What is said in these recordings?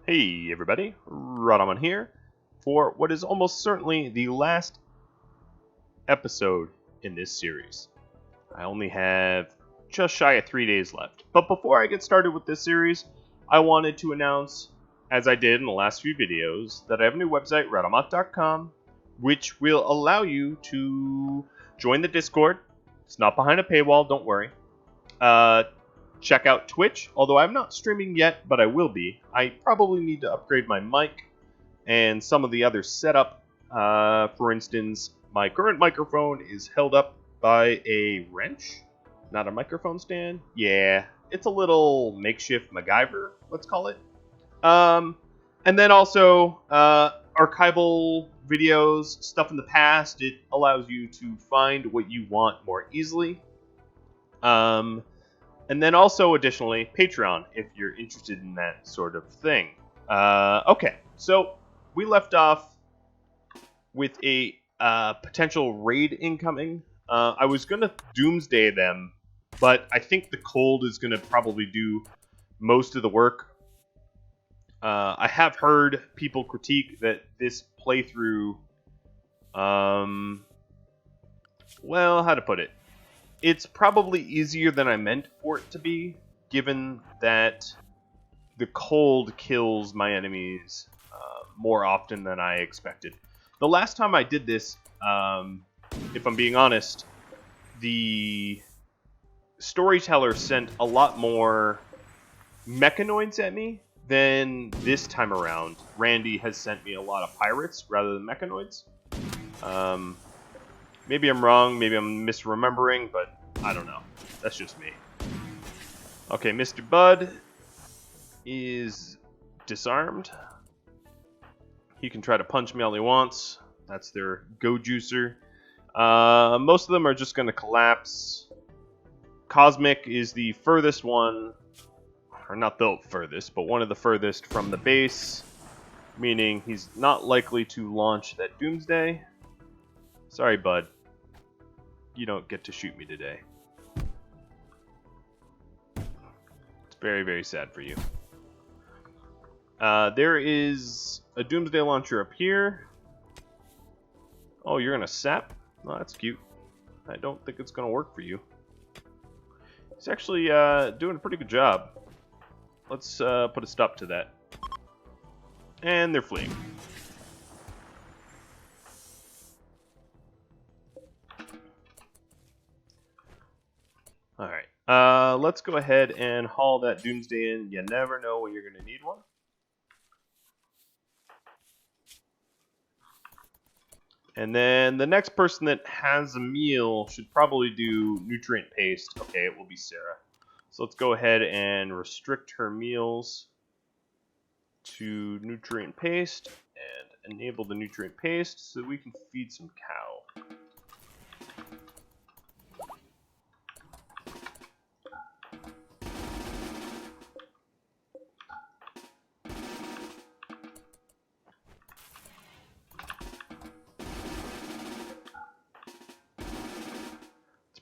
Hey everybody, Radaman here for what is almost certainly the last episode in this series. I only have just shy of 3 days left. But before I get started with this series, I wanted to announce, as I did in the last few videos, that I have a new website, radamat.com, which will allow you to join the Discord. It's not behind a paywall, don't worry. Check out Twitch, although I'm not streaming yet, but I will be. I probably need to upgrade my mic and some of the other setup. For instance, my current microphone is held up by a wrench, not a microphone stand. Yeah, it's a little makeshift MacGyver, let's call it. And then also archival videos, stuff in the past. It allows you to find what you want more easily. And then also, additionally, Patreon, if you're interested in that sort of thing. Okay, so we left off with a potential raid incoming. I was going to doomsday them, but I think the cold is going to probably do most of the work. I have heard people critique that this playthrough, well, how to put it? It's probably easier than I meant for it to be, given that the cold kills my enemies more often than I expected. The last time I did this, if I'm being honest, the storyteller sent a lot more mechanoids at me than this time around. Randy has sent me a lot of pirates rather than mechanoids. Maybe I'm wrong, maybe I'm misremembering, but I don't know. That's just me. Okay, Mr. Bud is disarmed. He can try to punch me all he wants. That's their go juicer. Most of them are just going to collapse. Cosmic is the furthest one, or not the furthest, but one of the furthest from the base, meaning he's not likely to launch that doomsday. Sorry, Bud. You don't get to shoot me today. It's very, very sad for you. There is a doomsday launcher up here. Oh, you're gonna sap? Oh, that's cute. I don't think it's gonna work for you. He's actually doing a pretty good job. Let's put a stop to that. And they're fleeing. Alright, let's go ahead and haul that doomsday in. You never know when you're going to need one. And then the next person that has a meal should probably do nutrient paste. Okay, it will be Serra. So let's go ahead and restrict her meals to nutrient paste and enable the nutrient paste so that we can feed some cow.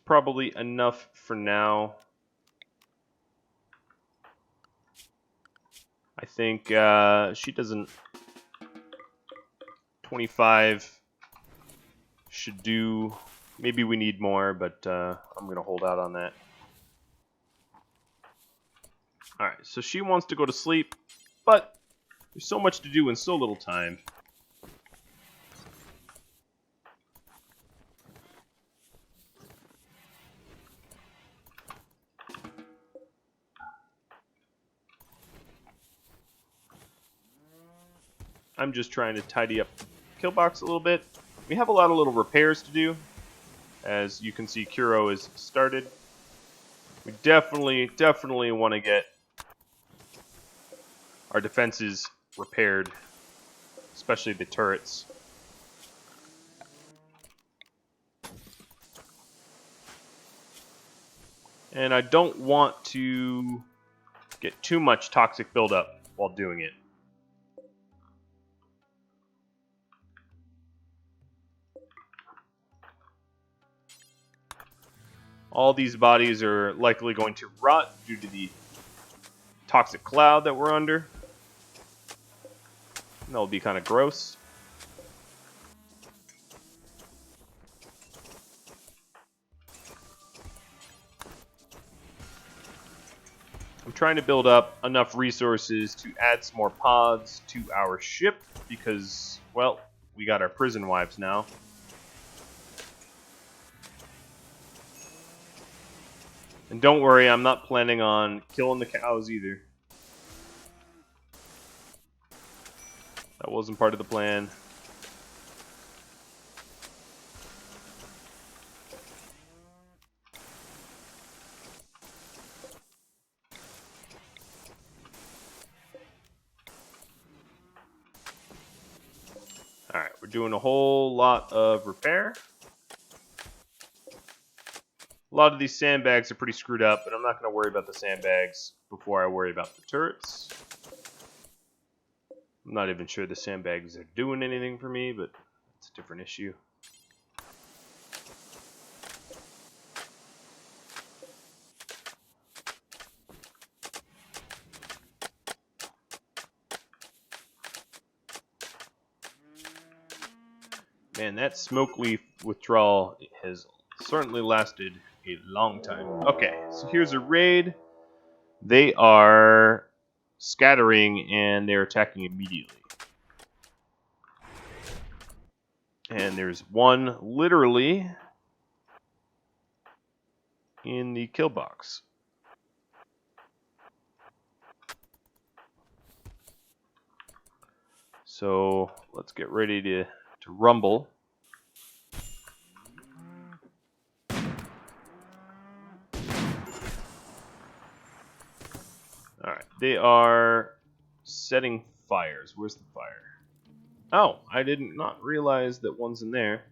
Probably enough for now. I think she doesn't. 25 should do. Maybe we need more, but I'm going to hold out on that. Alright, so she wants to go to sleep, but there's so much to do in so little time. I'm just trying to tidy up the kill box a little bit. We have a lot of little repairs to do. As you can see, Kuro is started. We definitely want to get our defenses repaired, especially the turrets. And I don't want to get too much toxic buildup while doing it. All these bodies are likely going to rot due to the toxic cloud that we're under. That'll be kind of gross. I'm trying to build up enough resources to add some more pods to our ship because, well, we got our prison wives now. And don't worry, I'm not planning on killing the cows either. That wasn't part of the plan. Alright, we're doing a whole lot of repair. A lot of these sandbags are pretty screwed up, but I'm not going to worry about the sandbags before I worry about the turrets. I'm not even sure the sandbags are doing anything for me, but it's a different issue. Man, that smoke leaf withdrawal has certainly lasted a long time. Okay, so here's a raid. They are scattering and they're attacking immediately. And there's one literally in the kill box. So let's get ready to rumble. Alright, they are setting fires. Where's the fire? Oh, I did not realize that one's in there.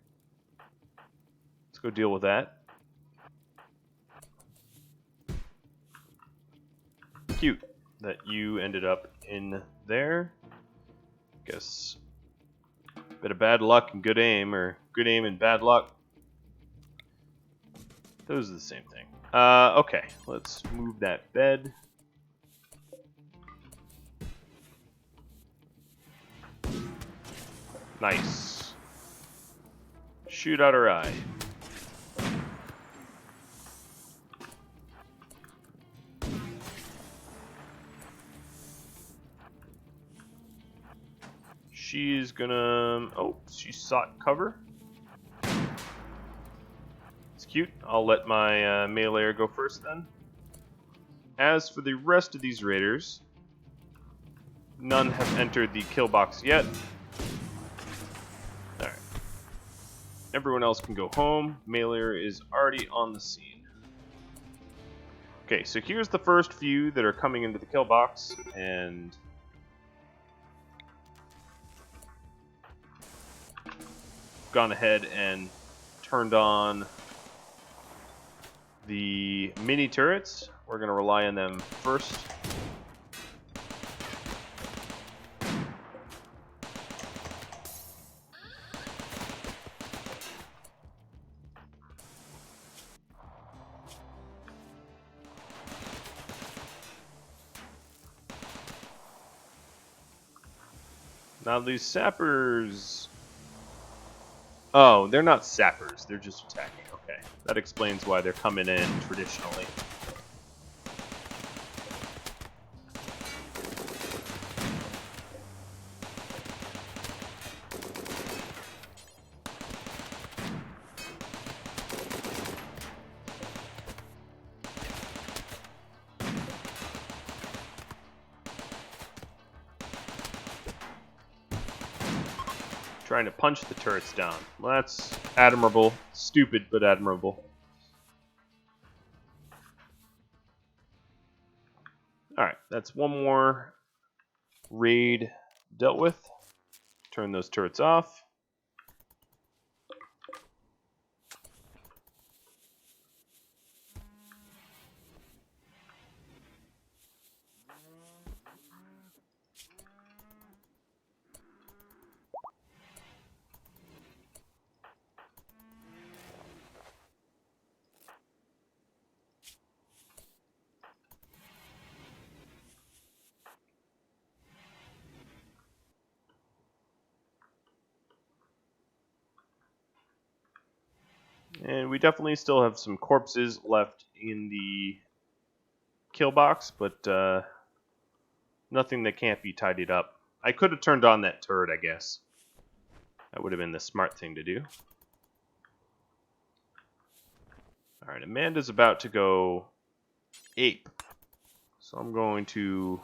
Let's go deal with that. Cute that you ended up in there. Guess a bit of bad luck and good aim, or good aim and bad luck. Those are the same thing. Okay, let's move that bed. Nice. Shoot out her eye. She's gonna... Oh, she sought cover. It's cute. I'll let my meleeer go first then. As for the rest of these raiders, none have entered the kill box yet. Alright. Everyone else can go home. Meleeer is already on the scene. Okay, so here's the first few that are coming into the kill box, and gone ahead and turned on the mini turrets. We're going to rely on them first. Now these sappers... Oh, they're not sappers, they're just attacking. Okay, that explains why they're coming in traditionally. Trying to punch the turrets down. Well, that's admirable. Stupid, but admirable. Alright, that's one more raid dealt with. Turn those turrets off. And we definitely still have some corpses left in the kill box, but nothing that can't be tidied up. I could have turned on that turret, I guess. That would have been the smart thing to do. Alright, Amanda's about to go ape. So I'm going to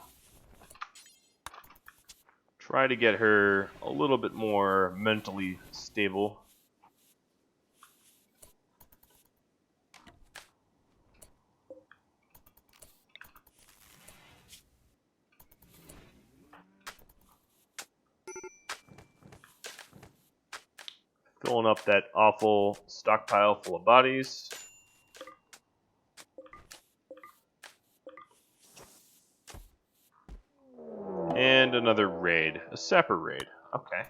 try to get her a little bit more mentally stable. Filling up that awful stockpile full of bodies. And another raid. A sapper raid. Okay.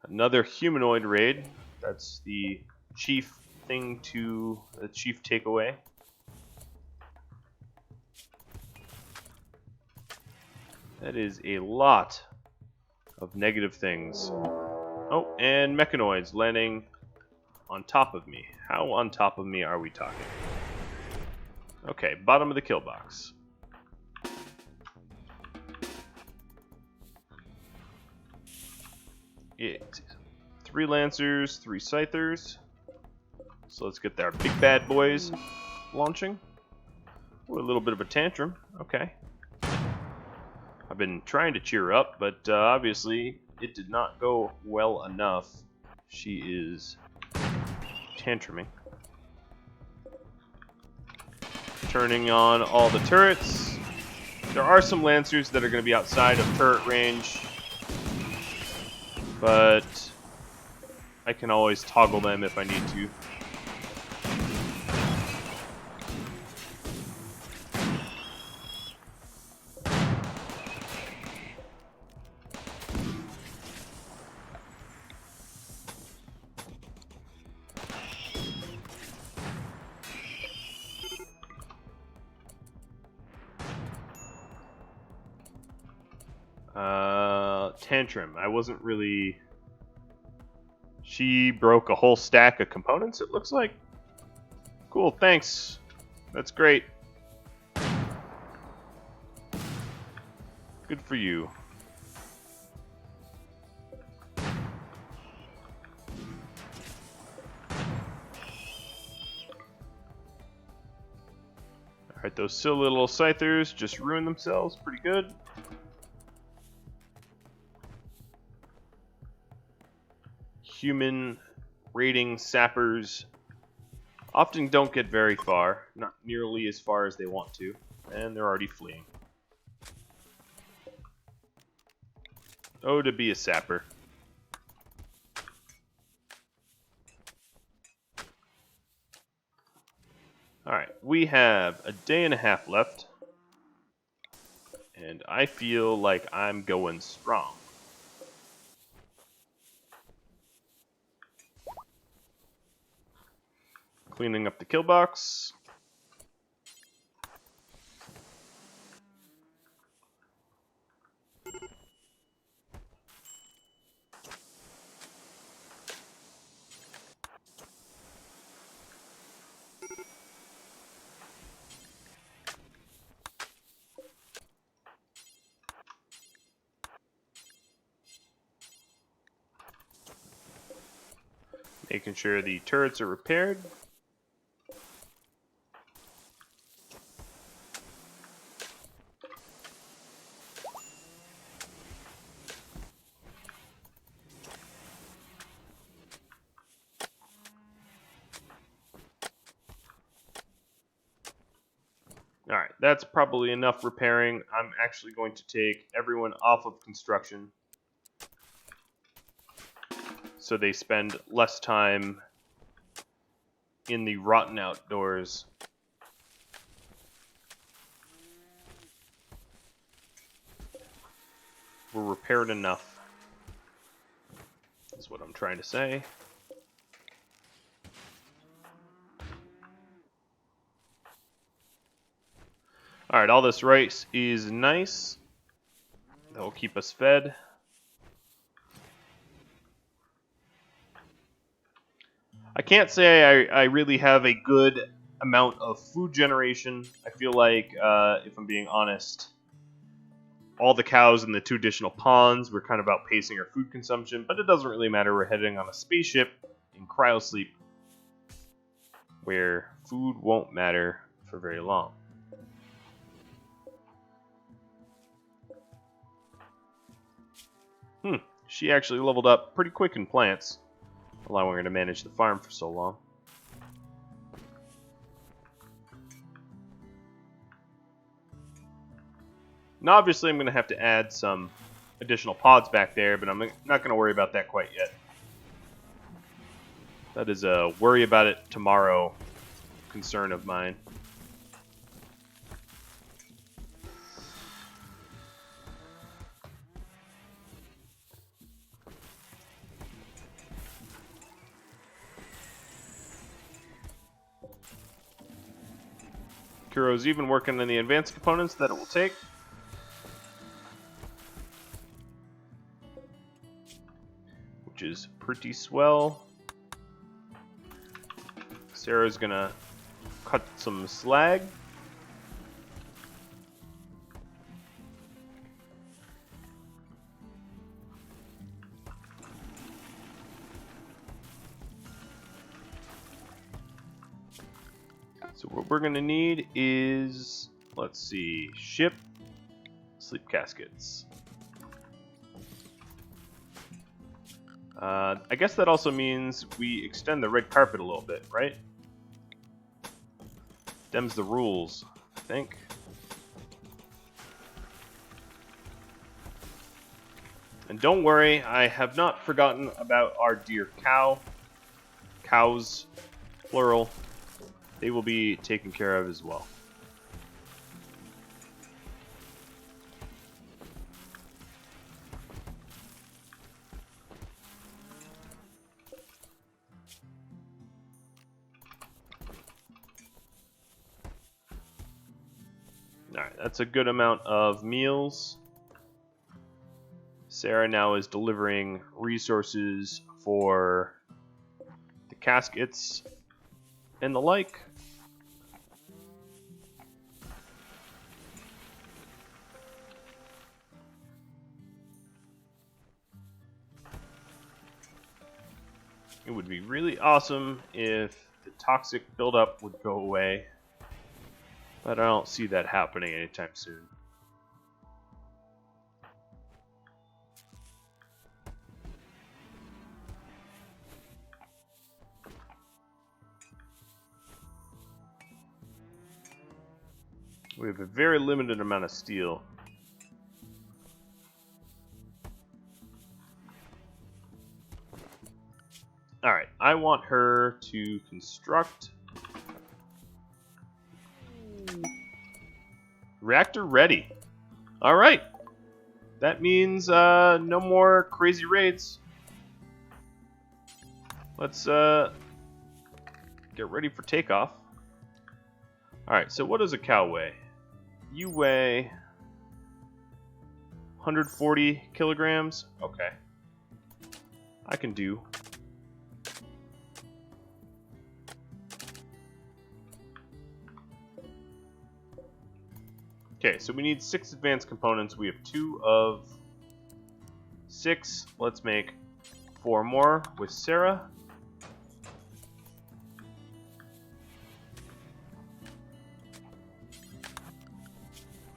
Another humanoid raid. That's the chief thing to... the chief takeaway. That is a lot of negative things. Oh, and mechanoids landing on top of me. How on top of me are we talking? Okay, bottom of the kill box. It. 3 Lancers, 3 Scythers. So let's get our big bad boys launching. Ooh, a little bit of a tantrum. Okay. I've been trying to cheer her up, but obviously it did not go well enough. She is tantruming. Turning on all the turrets. There are some Lancers that are going to be outside of turret range, but I can always toggle them if I need to. Tantrum. I wasn't really... She broke a whole stack of components, it looks like. Cool, thanks. That's great. Good for you. Alright, those silly little Scythers just ruined themselves pretty good. Human raiding sappers often don't get very far, not nearly as far as they want to, and they're already fleeing. Oh, to be a sapper. Alright, we have a day and a half left, and I feel like I'm going strong. Cleaning up the kill box. Making sure the turrets are repaired. Alright, that's probably enough repairing. I'm actually going to take everyone off of construction so they spend less time in the rotten outdoors. We're repaired enough, is what I'm trying to say. Alright, all this rice is nice. That will keep us fed. I can't say I really have a good amount of food generation. I feel like, if I'm being honest, all the cows in the 2 additional ponds, we're kind of outpacing our food consumption, but it doesn't really matter. We're heading on a spaceship in cryosleep where food won't matter for very long. She actually leveled up pretty quick in plants, allowing her to manage the farm for so long. Now, obviously, I'm going to have to add some additional pods back there, but I'm not going to worry about that quite yet. That is a worry about it tomorrow concern of mine. Kuro's even working on the advanced components that it will take. Which is pretty swell. Serra's gonna cut some slag. So what we're gonna need is, let's see, ship, sleep caskets. I guess that also means we extend the red carpet a little bit, right? Them's the rules, I think. And don't worry, I have not forgotten about our dear cow. Cows, plural. They will be taken care of as well. Alright, that's a good amount of meals. Serra now is delivering resources for the caskets and the like. It would be really awesome if the toxic buildup would go away, but I don't see that happening anytime soon. We have a very limited amount of steel. Alright, I want her to construct. Reactor ready. Alright. That means no more crazy raids. Let's get ready for takeoff. Alright, so what does a cow weigh? You weigh 140 kilograms? Okay. I can do. Okay, so we need 6 advanced components. We have 2 of 6. Let's make 4 more with Serra.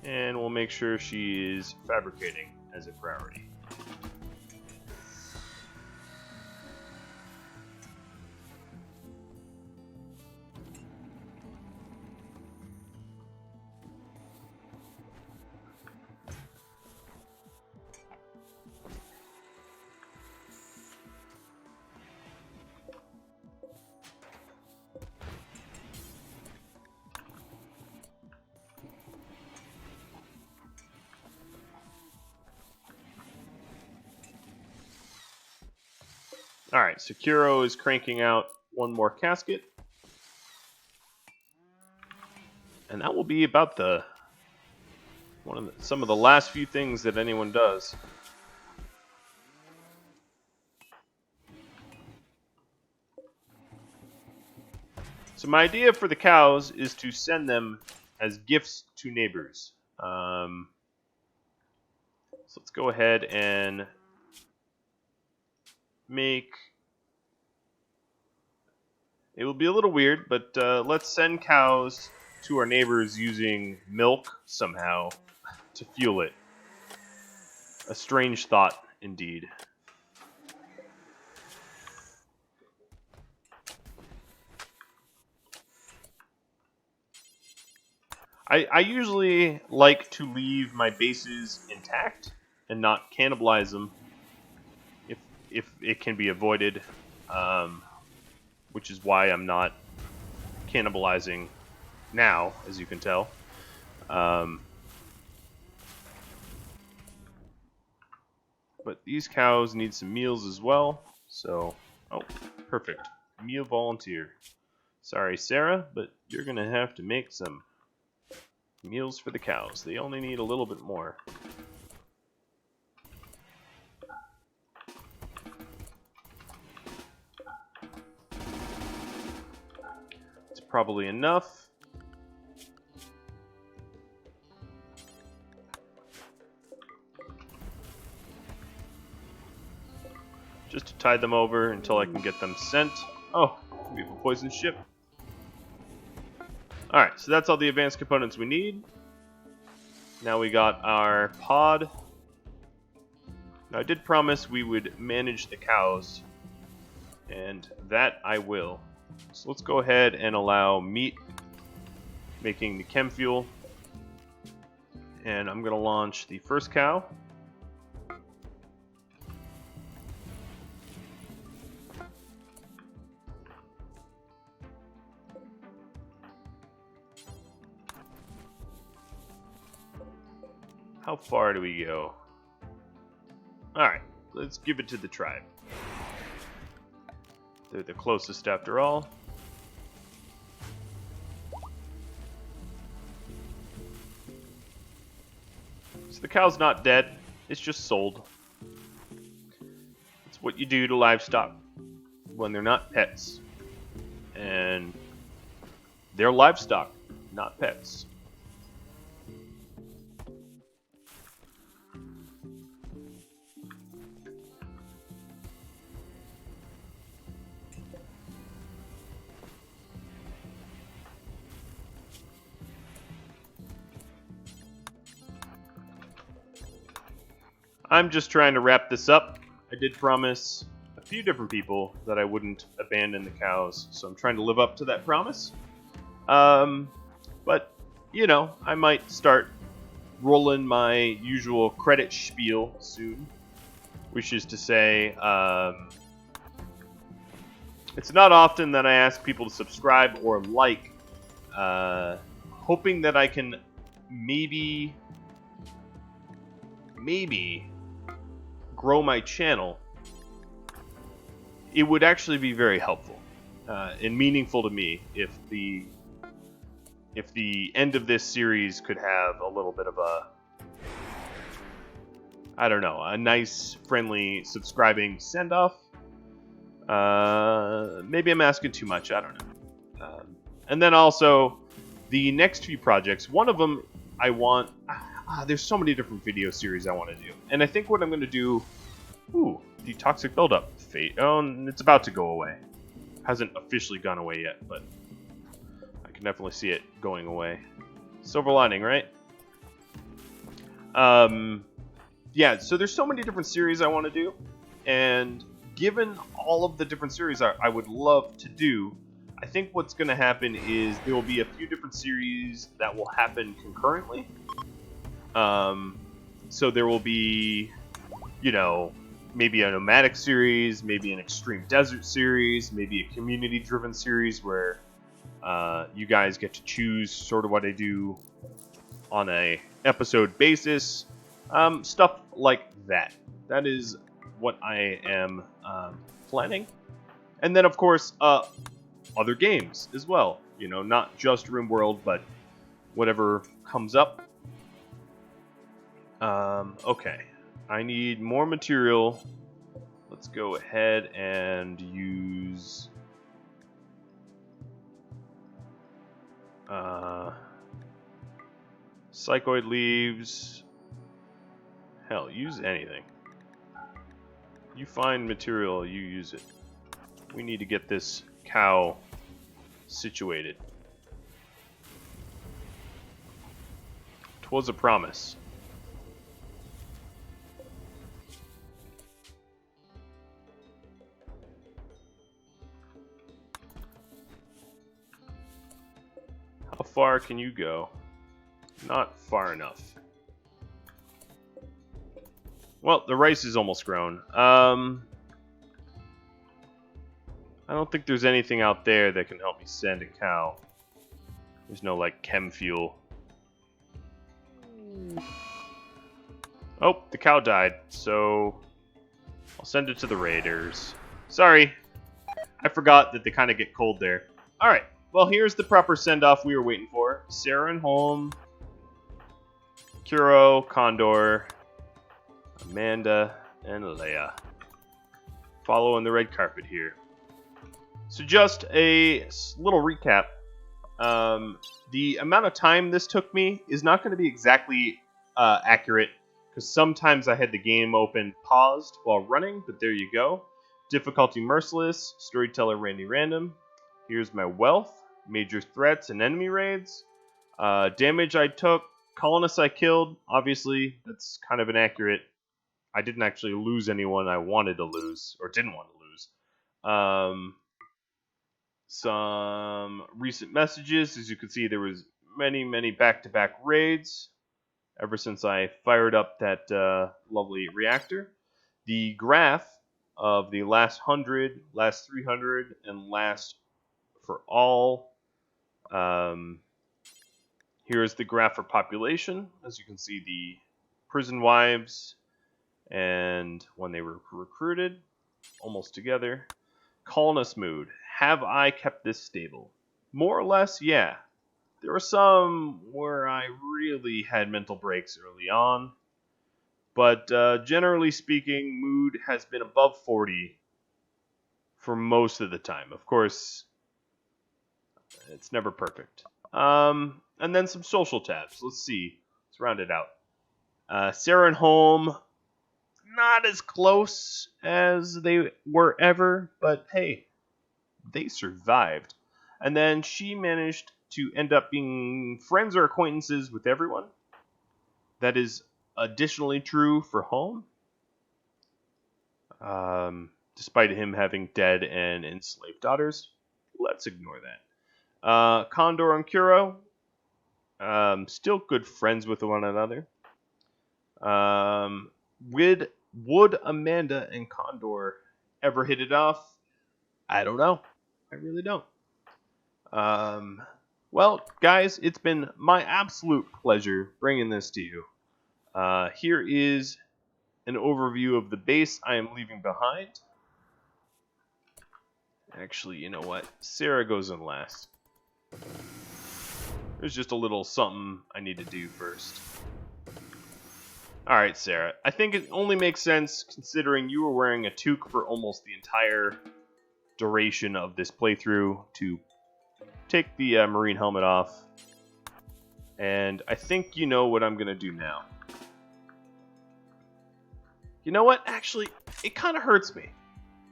And we'll make sure she is fabricating as a priority. Alright, so Kuro is cranking out 1 more casket. And that will be about some of the last few things that anyone does. So my idea for the cows is to send them as gifts to neighbors. So let's go ahead and make... It will be a little weird, but let's send cows to our neighbors using milk somehow to fuel it. A strange thought, indeed. I usually like to leave my bases intact and not cannibalize them if it can be avoided, which is why I'm not cannibalizing now, as you can tell. But these cows need some meals as well, so... Oh, perfect. Meal volunteer. Sorry, Sarah, but you're going to have to make some meals for the cows. They only need a little bit more. It's probably enough. Just to tide them over until I can get them sent. Oh, we have a poison ship. Alright, so that's all the advanced components we need. Now we got our pod. Now I did promise we would manage the cows, and that I will. So let's go ahead and allow meat making the chem fuel. And I'm going to launch the first cow. How far do we go? Alright, let's give it to the tribe. They're the closest after all. So the cow's not dead, it's just sold. It's what you do to livestock when they're not pets. And they're livestock, not pets. I'm just trying to wrap this up. I did promise a few different people that I wouldn't abandon the cows, so I'm trying to live up to that promise. But, you know, I might start rolling my usual credit spiel soon, which is to say, it's not often that I ask people to subscribe or like, hoping that I can maybe grow my channel. It would actually be very helpful and meaningful to me if the end of this series could have a little bit of a, I don't know, a nice, friendly, subscribing send-off. Maybe I'm asking too much, I don't know. And then also, the next few projects, one of them I want... there's so many different video series I want to do. And I think what I'm going to do... Ooh, the toxic buildup. Oh, it's about to go away. Hasn't officially gone away yet, but I can definitely see it going away. Silver lining, right? Yeah, so there's so many different series I want to do. And given all of the different series I would love to do, I think what's going to happen is there will be a few different series that will happen concurrently. So there will be, you know, maybe a nomadic series, maybe an extreme desert series, maybe a community-driven series where you guys get to choose sort of what I do on a episode basis. Stuff like that. That is what I am planning. And then, of course, other games as well. You know, not just RimWorld, but whatever comes up. Okay. I need more material. Let's go ahead and use Psychoid leaves. Hell, use anything. You find material, you use it. We need to get this cow situated. 'Twas a promise. How far can you go? Not far enough. Well, the rice is almost grown. I don't think there's anything out there that can help me send a cow. There's no, like, chem fuel. Oh, the cow died, so I'll send it to the raiders. Sorry, I forgot that they kind of get cold there. Alright, well, here's the proper send-off we were waiting for. Serra and Holm, Kuro, Condor, Amanda, and Leia. Following the red carpet here. So just a little recap. The amount of time this took me is not going to be exactly accurate, because sometimes I had the game open paused while running, but there you go. Difficulty Merciless, Storyteller Randy Random. Here's my wealth, major threats and enemy raids. Damage I took, colonists I killed. Obviously, that's kind of inaccurate. I didn't actually lose anyone I wanted to lose, or didn't want to lose. Some recent messages. As you can see, there was many back-to-back raids ever since I fired up that lovely reactor. The graph of the last 100, last 300, and last for all. Here's the graph for population. As you can see, the prison wives and when they were recruited, almost together. Colonist mood. Have I kept this stable? More or less, yeah. There were some where I really had mental breaks early on, but generally speaking, mood has been above 40 for most of the time. Of course, it's never perfect. And then some social tabs. Let's see. Let's round it out. Serra and Holm, not as close as they were ever, but hey, they survived. And then she managed to end up being friends or acquaintances with everyone. That is additionally true for Holm, despite him having dead and enslaved daughters. Let's ignore that. Condor and Kuro, still good friends with one another. Would Amanda and Condor ever hit it off? I don't know. I really don't. Well, guys, it's been my absolute pleasure bringing this to you. Here is an overview of the base I am leaving behind. Actually, you know what? Serra goes in last. There's just a little something I need to do first. Alright, Serra. I think it only makes sense considering you were wearing a toque for almost the entire duration of this playthrough to take the marine helmet off. And I think you know what I'm going to do now. You know what? Actually, it kind of hurts me.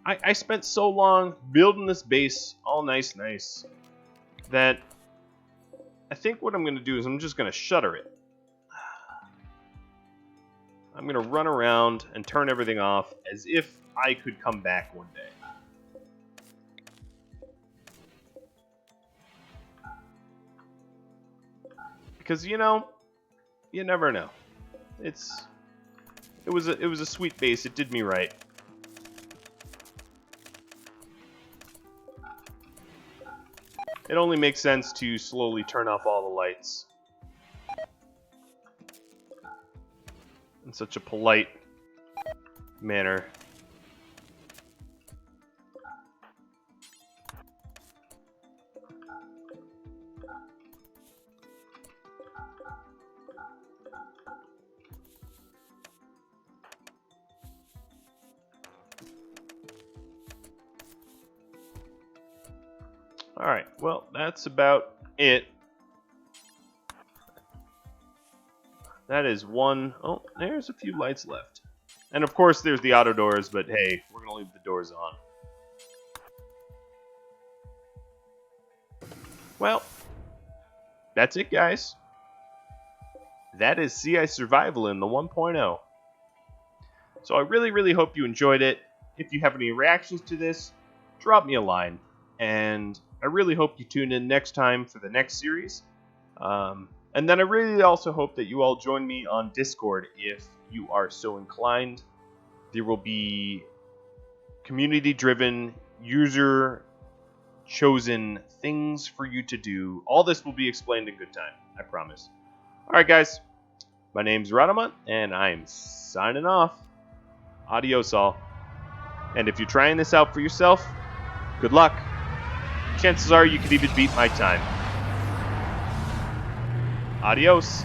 I spent so long building this base all nice, that I think what I'm going to do is I'm just going to shutter it. I'm going to run around and turn everything off as if I could come back one day. Because, you know, you never know. It was a sweet base. It did me right. It only makes sense to slowly turn off all the lights. In such a polite manner. Alright, well, that's about it. That is one. Oh, there's a few lights left. And of course, there's the auto doors, but hey, we're going to leave the doors on. Well, that's it, guys. That is Sea Ice Survival in the 1.0. So I really hope you enjoyed it. If you have any reactions to this, drop me a line. And I really hope you tune in next time for the next series. And then I really also hope that you all join me on Discord if you are so inclined. There will be community-driven, user-chosen things for you to do. All this will be explained in good time, I promise. Alright guys, my name's Radamant, and I'm signing off. Adios all. And if you're trying this out for yourself, good luck. Chances are you could even beat my time. Adios.